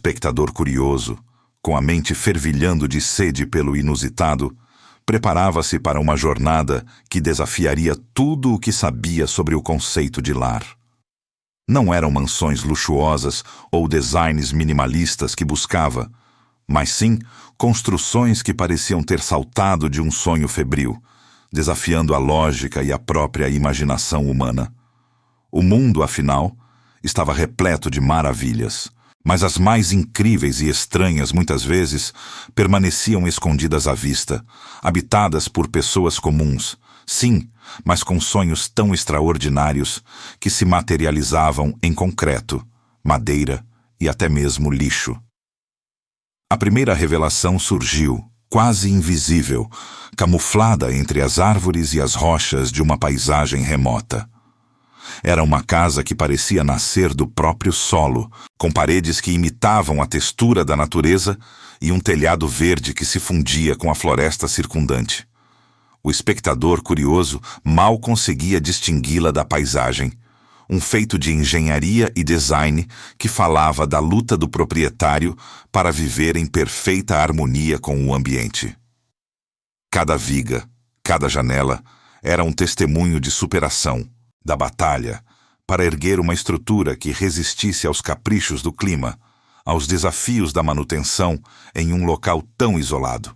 espectador curioso, com a mente fervilhando de sede pelo inusitado, preparava-se para uma jornada que desafiaria tudo o que sabia sobre o conceito de lar. Não eram mansões luxuosas ou designs minimalistas que buscava, mas sim construções que pareciam ter saltado de um sonho febril, desafiando a lógica e a própria imaginação humana. O mundo, afinal, estava repleto de maravilhas, mas as mais incríveis e estranhas, muitas vezes, permaneciam escondidas à vista, habitadas por pessoas comuns, sim, mas com sonhos tão extraordinários que se materializavam em concreto, madeira e até mesmo lixo. A primeira revelação surgiu, quase invisível, camuflada entre as árvores e as rochas de uma paisagem remota. Era uma casa que parecia nascer do próprio solo, com paredes que imitavam a textura da natureza e um telhado verde que se fundia com a floresta circundante. O espectador curioso mal conseguia distingui-la da paisagem, um feito de engenharia e design que falava da luta do proprietário para viver em perfeita harmonia com o ambiente. Cada viga, cada janela, era um testemunho de superação, da batalha, para erguer uma estrutura que resistisse aos caprichos do clima, aos desafios da manutenção em um local tão isolado.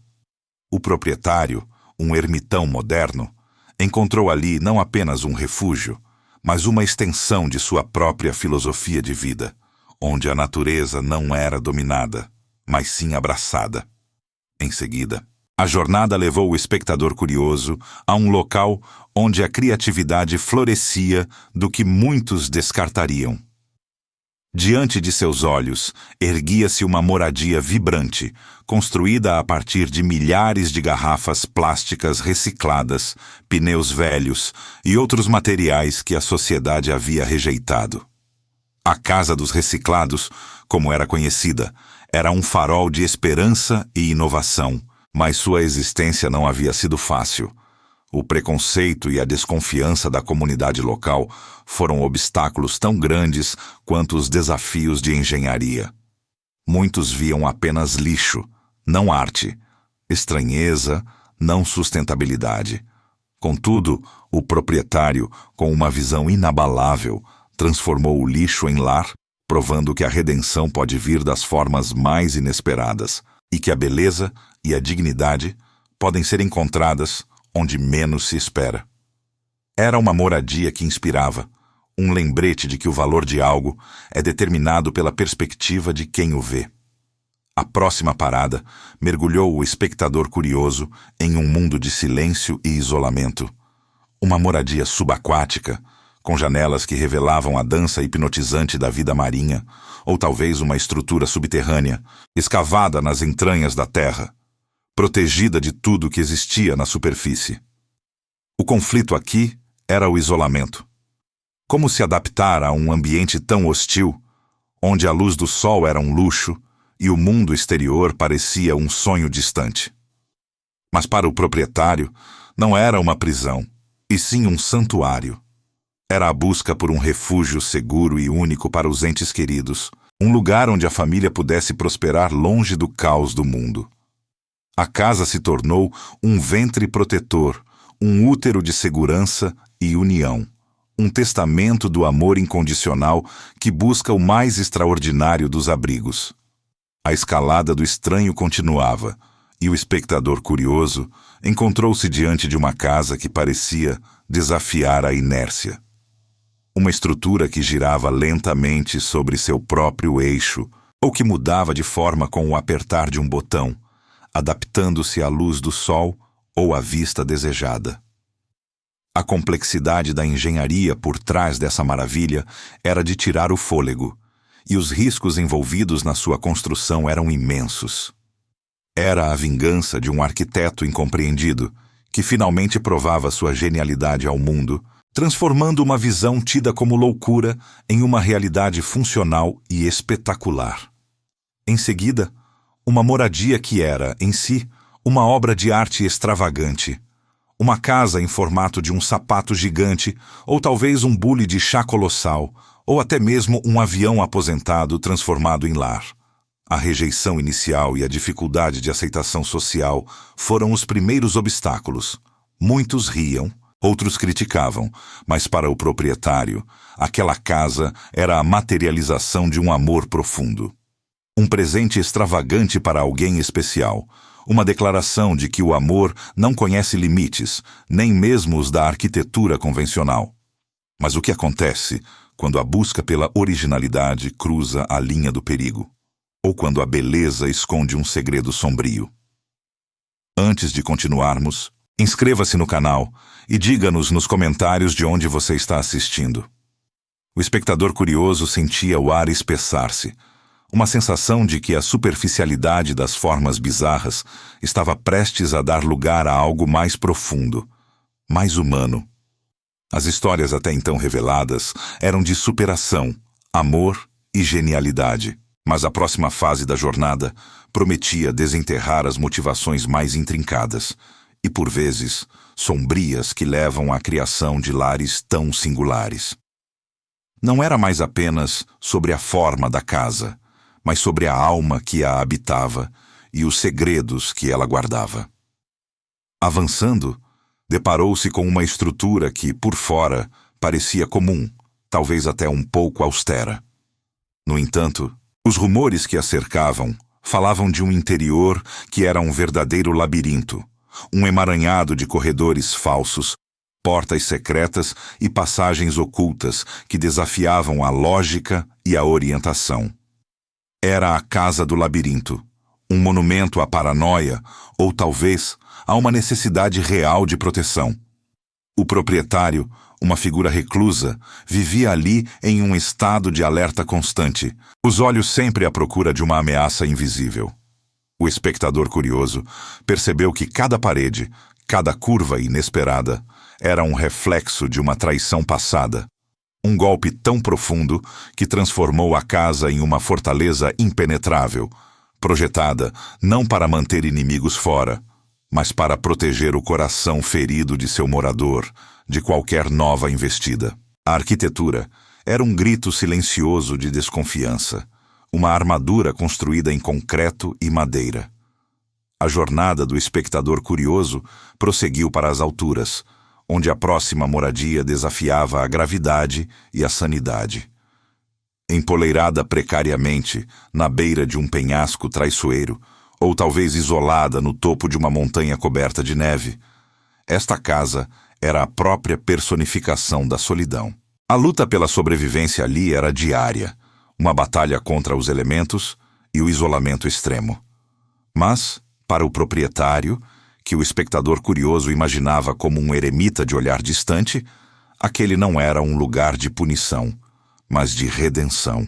O proprietário, um ermitão moderno, encontrou ali não apenas um refúgio, mas uma extensão de sua própria filosofia de vida, onde a natureza não era dominada, mas sim abraçada. Em seguida, a jornada levou o espectador curioso a um local onde a criatividade florescia do que muitos descartariam. Diante de seus olhos, erguia-se uma moradia vibrante, construída a partir de milhares de garrafas plásticas recicladas, pneus velhos e outros materiais que a sociedade havia rejeitado. A Casa dos Reciclados, como era conhecida, era um farol de esperança e inovação, mas sua existência não havia sido fácil. O preconceito e a desconfiança da comunidade local foram obstáculos tão grandes quanto os desafios de engenharia. Muitos viam apenas lixo, não arte, estranheza, não sustentabilidade. Contudo, o proprietário, com uma visão inabalável, transformou o lixo em lar, provando que a redenção pode vir das formas mais inesperadas e que a beleza e a dignidade podem ser encontradas onde menos se espera. Era uma moradia que inspirava, um lembrete de que o valor de algo é determinado pela perspectiva de quem o vê. A próxima parada mergulhou o espectador curioso em um mundo de silêncio e isolamento. Uma moradia subaquática, com janelas que revelavam a dança hipnotizante da vida marinha, ou talvez uma estrutura subterrânea, escavada nas entranhas da terra, protegida de tudo que existia na superfície. O conflito aqui era o isolamento. Como se adaptar a um ambiente tão hostil, onde a luz do sol era um luxo e o mundo exterior parecia um sonho distante? Mas para o proprietário, não era uma prisão, e sim um santuário. Era a busca por um refúgio seguro e único para os entes queridos, um lugar onde a família pudesse prosperar longe do caos do mundo. A casa se tornou um ventre protetor, um útero de segurança e união, um testamento do amor incondicional que busca o mais extraordinário dos abrigos. A escalada do estranho continuava, e o espectador curioso encontrou-se diante de uma casa que parecia desafiar a inércia. Uma estrutura que girava lentamente sobre seu próprio eixo, ou que mudava de forma com o apertar de um botão, adaptando-se à luz do sol ou à vista desejada. A complexidade da engenharia por trás dessa maravilha era de tirar o fôlego, e os riscos envolvidos na sua construção eram imensos. Era a vingança de um arquiteto incompreendido, que finalmente provava sua genialidade ao mundo, transformando uma visão tida como loucura em uma realidade funcional e espetacular. Em seguida, uma moradia que era, em si, uma obra de arte extravagante. Uma casa em formato de um sapato gigante, ou talvez um bule de chá colossal, ou até mesmo um avião aposentado transformado em lar. A rejeição inicial e a dificuldade de aceitação social foram os primeiros obstáculos. Muitos riam, outros criticavam, mas para o proprietário, aquela casa era a materialização de um amor profundo. Um presente extravagante para alguém especial, uma declaração de que o amor não conhece limites, nem mesmo os da arquitetura convencional. Mas o que acontece quando a busca pela originalidade cruza a linha do perigo? Ou quando a beleza esconde um segredo sombrio? Antes de continuarmos, inscreva-se no canal e diga-nos nos comentários de onde você está assistindo. O espectador curioso sentia o ar espessar-se, uma sensação de que a superficialidade das formas bizarras estava prestes a dar lugar a algo mais profundo, mais humano. As histórias até então reveladas eram de superação, amor e genialidade. Mas a próxima fase da jornada prometia desenterrar as motivações mais intrincadas e, por vezes, sombrias que levam à criação de lares tão singulares. Não era mais apenas sobre a forma da casa, mas sobre a alma que a habitava e os segredos que ela guardava. Avançando, deparou-se com uma estrutura que, por fora, parecia comum, talvez até um pouco austera. No entanto, os rumores que a cercavam falavam de um interior que era um verdadeiro labirinto, um emaranhado de corredores falsos, portas secretas e passagens ocultas que desafiavam a lógica e a orientação. Era a casa do labirinto, um monumento à paranoia ou talvez a uma necessidade real de proteção. O proprietário, uma figura reclusa, vivia ali em um estado de alerta constante, os olhos sempre à procura de uma ameaça invisível. O espectador curioso percebeu que cada parede, cada curva inesperada, era um reflexo de uma traição passada. Um golpe tão profundo que transformou a casa em uma fortaleza impenetrável, projetada não para manter inimigos fora, mas para proteger o coração ferido de seu morador de qualquer nova investida. A arquitetura era um grito silencioso de desconfiança, uma armadura construída em concreto e madeira. A jornada do espectador curioso prosseguiu para as alturas, onde a próxima moradia desafiava a gravidade e a sanidade. Empoleirada precariamente na beira de um penhasco traiçoeiro, ou talvez isolada no topo de uma montanha coberta de neve, esta casa era a própria personificação da solidão. A luta pela sobrevivência ali era diária, uma batalha contra os elementos e o isolamento extremo. Mas, para o proprietário, que o espectador curioso imaginava como um eremita de olhar distante, aquele não era um lugar de punição, mas de redenção.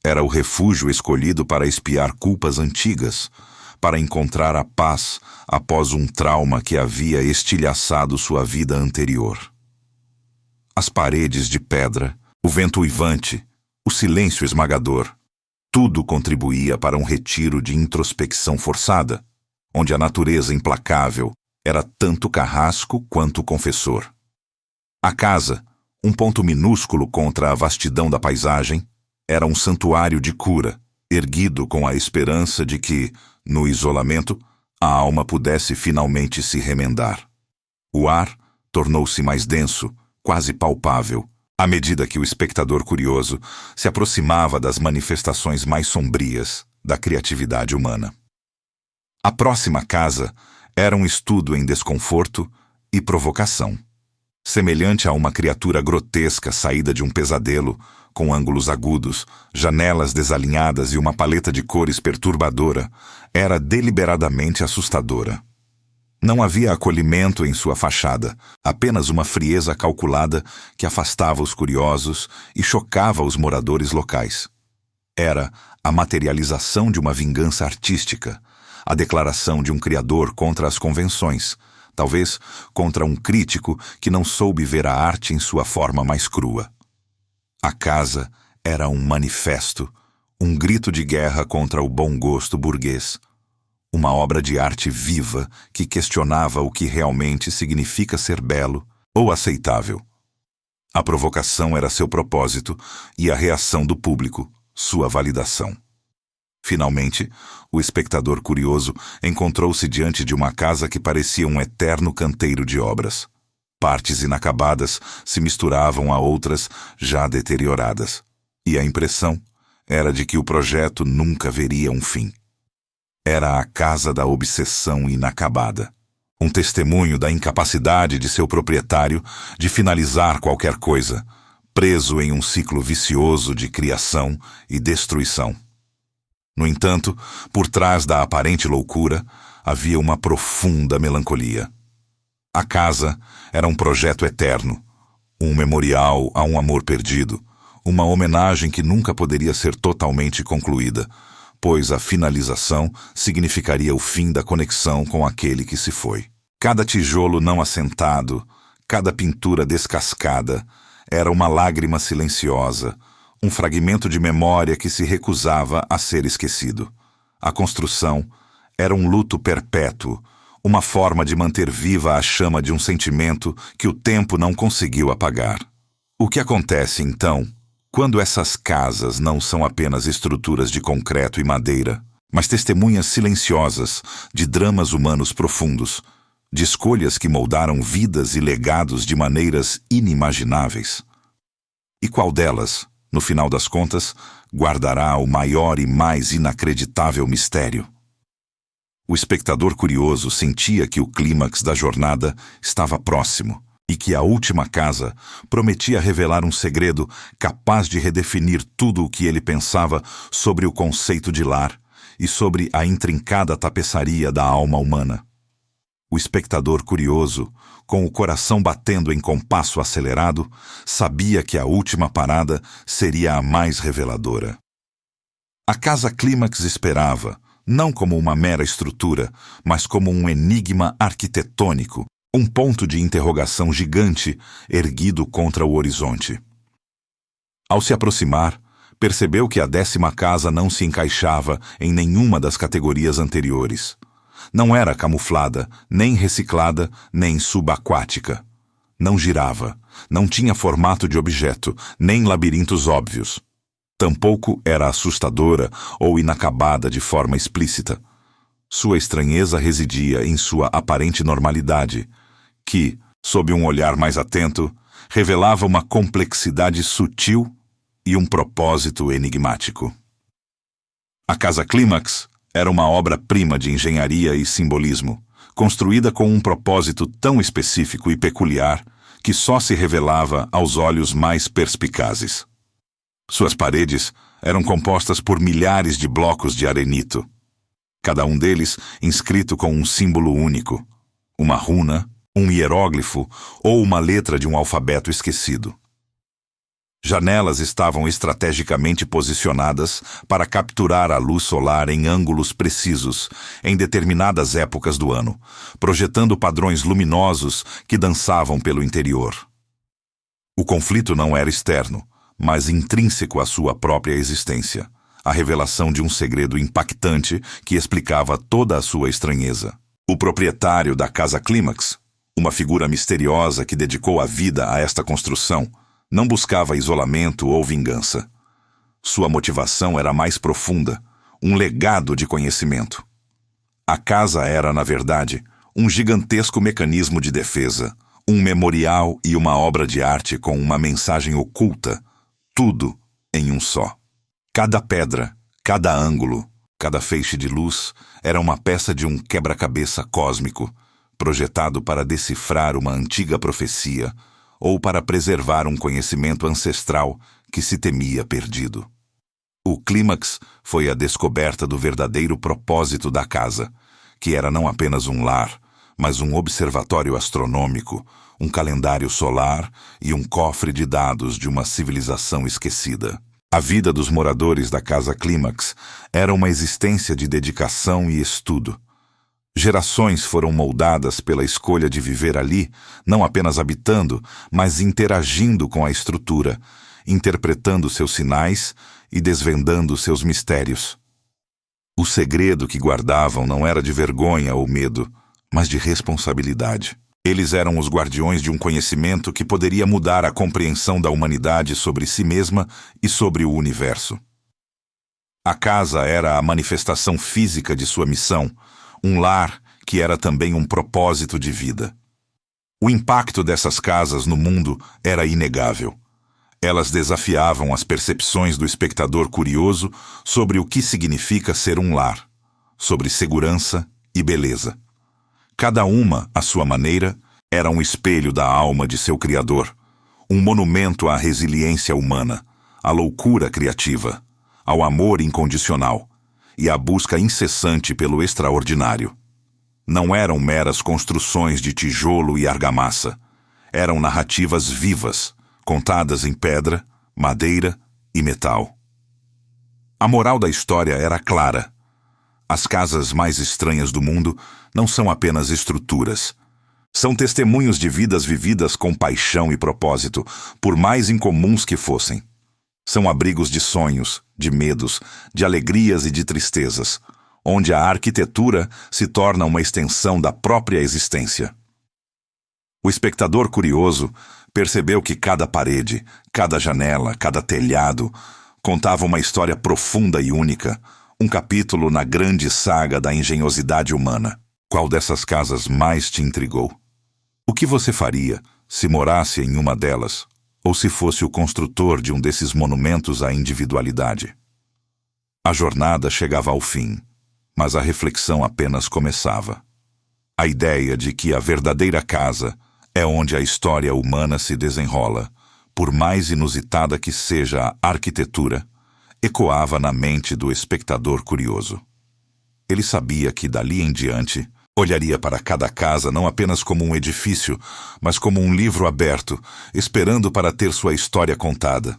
Era o refúgio escolhido para expiar culpas antigas, para encontrar a paz após um trauma que havia estilhaçado sua vida anterior. As paredes de pedra, o vento uivante, o silêncio esmagador, tudo contribuía para um retiro de introspecção forçada, onde a natureza implacável era tanto carrasco quanto confessor. A casa, um ponto minúsculo contra a vastidão da paisagem, era um santuário de cura, erguido com a esperança de que, no isolamento, a alma pudesse finalmente se remendar. O ar tornou-se mais denso, quase palpável, à medida que o espectador curioso se aproximava das manifestações mais sombrias da criatividade humana. A próxima casa era um estudo em desconforto e provocação. Semelhante a uma criatura grotesca saída de um pesadelo, com ângulos agudos, janelas desalinhadas e uma paleta de cores perturbadora, era deliberadamente assustadora. Não havia acolhimento em sua fachada, apenas uma frieza calculada que afastava os curiosos e chocava os moradores locais. Era a materialização de uma vingança artística, a declaração de um criador contra as convenções, talvez contra um crítico que não soube ver a arte em sua forma mais crua. A casa era um manifesto, um grito de guerra contra o bom gosto burguês. Uma obra de arte viva que questionava o que realmente significa ser belo ou aceitável. A provocação era seu propósito e a reação do público, sua validação. Finalmente, o espectador curioso encontrou-se diante de uma casa que parecia um eterno canteiro de obras. Partes inacabadas se misturavam a outras já deterioradas, e a impressão era de que o projeto nunca veria um fim. Era a casa da obsessão inacabada, um testemunho da incapacidade de seu proprietário de finalizar qualquer coisa, preso em um ciclo vicioso de criação e destruição. No entanto, por trás da aparente loucura, havia uma profunda melancolia. A casa era um projeto eterno, um memorial a um amor perdido, uma homenagem que nunca poderia ser totalmente concluída, pois a finalização significaria o fim da conexão com aquele que se foi. Cada tijolo não assentado, cada pintura descascada, era uma lágrima silenciosa, um fragmento de memória que se recusava a ser esquecido. A construção era um luto perpétuo, uma forma de manter viva a chama de um sentimento que o tempo não conseguiu apagar. O que acontece, então, quando essas casas não são apenas estruturas de concreto e madeira, mas testemunhas silenciosas de dramas humanos profundos, de escolhas que moldaram vidas e legados de maneiras inimagináveis? E qual delas, no final das contas, guardará o maior e mais inacreditável mistério? O espectador curioso sentia que o clímax da jornada estava próximo e que a última casa prometia revelar um segredo capaz de redefinir tudo o que ele pensava sobre o conceito de lar e sobre a intrincada tapeçaria da alma humana. O espectador curioso, com o coração batendo em compasso acelerado, sabia que a última parada seria a mais reveladora. A casa Clímax esperava, não como uma mera estrutura, mas como um enigma arquitetônico, um ponto de interrogação gigante erguido contra o horizonte. Ao se aproximar, percebeu que a 10ª casa não se encaixava em nenhuma das categorias anteriores. Não era camuflada, nem reciclada, nem subaquática. Não girava, não tinha formato de objeto, nem labirintos óbvios. Tampouco era assustadora ou inacabada de forma explícita. Sua estranheza residia em sua aparente normalidade, que, sob um olhar mais atento, revelava uma complexidade sutil e um propósito enigmático. A Casa Clímax era uma obra-prima de engenharia e simbolismo, construída com um propósito tão específico e peculiar que só se revelava aos olhos mais perspicazes. Suas paredes eram compostas por milhares de blocos de arenito, cada um deles inscrito com um símbolo único, uma runa, um hieróglifo ou uma letra de um alfabeto esquecido. Janelas estavam estrategicamente posicionadas para capturar a luz solar em ângulos precisos, em determinadas épocas do ano, projetando padrões luminosos que dançavam pelo interior. O conflito não era externo, mas intrínseco à sua própria existência, a revelação de um segredo impactante que explicava toda a sua estranheza. O proprietário da Casa Clímax, uma figura misteriosa que dedicou a vida a esta construção, não buscava isolamento ou vingança. Sua motivação era mais profunda, um legado de conhecimento. A casa era, na verdade, um gigantesco mecanismo de defesa, um memorial e uma obra de arte com uma mensagem oculta, tudo em um só. Cada pedra, cada ângulo, cada feixe de luz era uma peça de um quebra-cabeça cósmico, projetado para decifrar uma antiga profecia ou para preservar um conhecimento ancestral que se temia perdido. O clímax foi a descoberta do verdadeiro propósito da casa, que era não apenas um lar, mas um observatório astronômico, um calendário solar e um cofre de dados de uma civilização esquecida. A vida dos moradores da Casa Clímax era uma existência de dedicação e estudo. Gerações foram moldadas pela escolha de viver ali, não apenas habitando, mas interagindo com a estrutura, interpretando seus sinais e desvendando seus mistérios. O segredo que guardavam não era de vergonha ou medo, mas de responsabilidade. Eles eram os guardiões de um conhecimento que poderia mudar a compreensão da humanidade sobre si mesma e sobre o universo. A casa era a manifestação física de sua missão, um lar que era também um propósito de vida. O impacto dessas casas no mundo era inegável. Elas desafiavam as percepções do espectador curioso sobre o que significa ser um lar, sobre segurança e beleza. Cada uma, à sua maneira, era um espelho da alma de seu criador, um monumento à resiliência humana, à loucura criativa, ao amor incondicional e à busca incessante pelo extraordinário. Não eram meras construções de tijolo e argamassa. Eram narrativas vivas, contadas em pedra, madeira e metal. A moral da história era clara. As casas mais estranhas do mundo não são apenas estruturas. São testemunhos de vidas vividas com paixão e propósito, por mais incomuns que fossem. São abrigos de sonhos, de medos, de alegrias e de tristezas, onde a arquitetura se torna uma extensão da própria existência. O espectador curioso percebeu que cada parede, cada janela, cada telhado contava uma história profunda e única, um capítulo na grande saga da engenhosidade humana. Qual dessas casas mais te intrigou? O que você faria se morasse em uma delas, ou se fosse o construtor de um desses monumentos à individualidade? A jornada chegava ao fim, mas a reflexão apenas começava. A ideia de que a verdadeira casa é onde a história humana se desenrola, por mais inusitada que seja a arquitetura, ecoava na mente do espectador curioso. Ele sabia que, dali em diante, olharia para cada casa não apenas como um edifício, mas como um livro aberto, esperando para ter sua história contada.